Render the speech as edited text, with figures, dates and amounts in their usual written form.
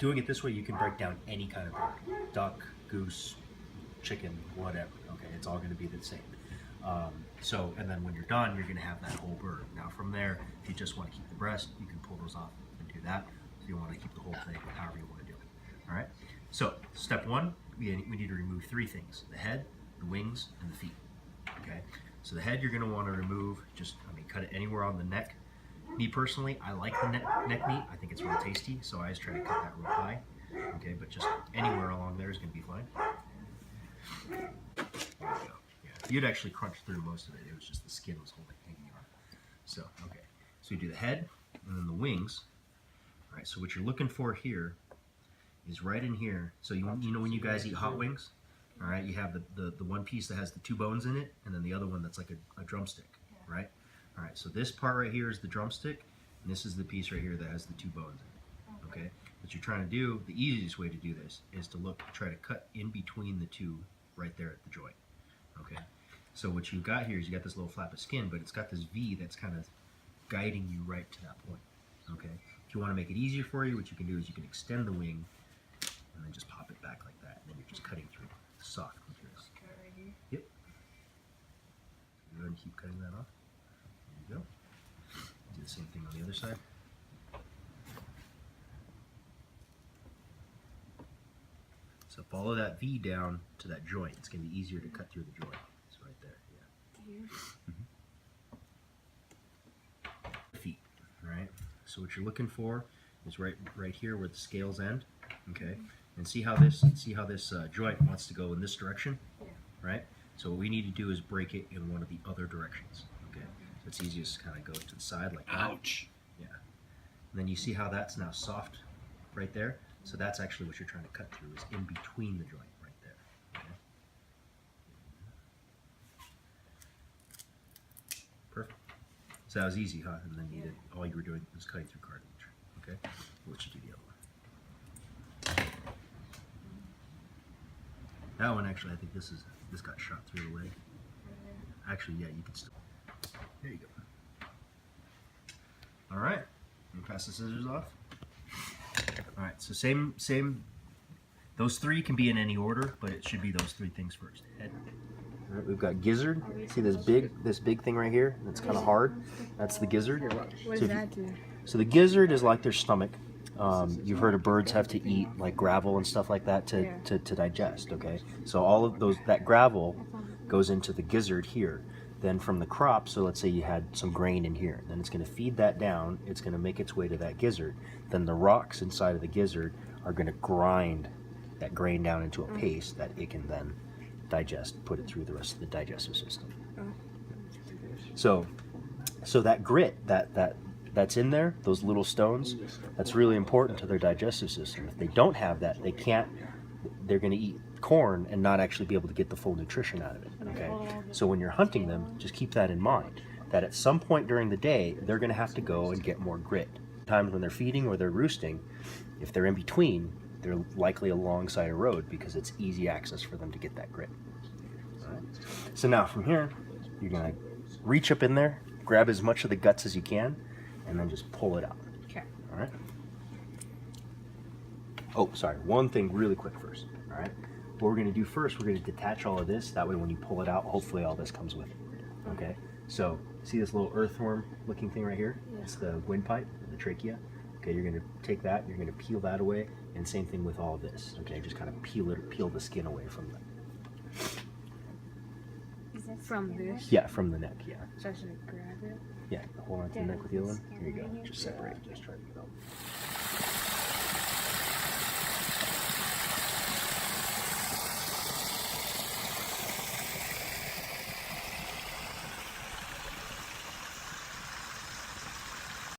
doing it this way, you can break down any kind of bird. Duck, goose, chicken, whatever. Okay, it's all going to be the same. And then when you're done, you're going to have that whole bird. Now from there, if you just want to keep the breast, you can pull those off and do that. If you want to keep the whole thing, however you want to do it. All right. So step one, we need to remove three things: the head, the wings, and the feet. Okay. So the head you're going to want to remove. Cut it anywhere on the neck. Me personally, I like the neck meat. I think it's real tasty, so I always try to cut that real high. Okay, but just anywhere along there is going to be fine. There we go. Yeah, you'd actually crunch through most of it. It was just the skin was hanging on. So, okay. So you do the head and then the wings. All right, so what you're looking for here is right in here. So you know when you guys eat hot wings? All right, you have the one piece that has the two bones in it, and then the other one that's like a drumstick, right? All right, so this part right here is the drumstick, and this is the piece right here that has the two bones in it, okay? What you're trying to do, the easiest way to do this is to try to cut in between the two right there at the joint, okay? So what you've got here is you got this little flap of skin, but it's got this V that's kind of guiding you right to that point, okay? If you want to make it easier for you, what you can do is you can extend the wing and then just pop it back like that, and then you're just cutting through the soft material. Yep. Go ahead and keep cutting that off. There you go. Do the same thing on the other side. So follow that V down to that joint. It's going to be easier to cut through the joint. It's right there. Yeah. Mm-hmm. Feet. All right. So what you're looking for is right here where the scales end. Okay. And see how this joint wants to go in this direction, right? So what we need to do is break it in one of the other directions. Okay. So it's easiest to kind of go to the side like that. Ouch. Yeah. And then you see how that's now soft right there? So that's actually what you're trying to cut through, is in between the joint right there. Okay. Perfect. So that was easy, huh? And then you did, all you were doing was cutting through cartilage. Okay. We'll let you do the other one. That one actually, I think this got shot through the leg. Actually, yeah, you can still. There you go. All right. Let me pass the scissors off. All right. So same. Those three can be in any order, but it should be those three things first. Head. All right. We've got gizzard. See this big thing right here? That's kind of hard. That's the gizzard. What does that do? So the gizzard is like their stomach. You've heard of birds have to eat like gravel and stuff like that to digest, okay? So all of that gravel goes into the gizzard here. Then from the crop, so let's say you had some grain in here, then it's going to feed that down, it's going to make its way to that gizzard. Then the rocks inside of the gizzard are going to grind that grain down into a paste that it can then digest, put it through the rest of the digestive system. So that grit, that's in there, those little stones, that's really important to their digestive system. If they don't have that, they're going to eat corn and not actually be able to get the full nutrition out of it, okay? So when you're hunting them, just keep that in mind, that at some point during the day, they're going to have to go and get more grit. Times when they're feeding or they're roosting, if they're in between, they're likely alongside a road because it's easy access for them to get that grit. All right. So now from here, you're going to reach up in there, grab as much of the guts as you can, and then just pull it out. Okay. All right. Oh, sorry. One thing really quick first. All right. What we're going to do first, we're going to detach all of this. That way when you pull it out, hopefully all this comes with it. Okay. So see this little earthworm looking thing right here? Yeah. It's the windpipe, the trachea. Okay. You're going to take that, you're going to peel that away, and same thing with all of this. Okay. Just kind of peel the skin away from them. From this? Yeah, from the neck. Yeah. So I should grab it? Yeah. Hold on to the neck with the other one. Here you go. Just separate. Just try to get it out.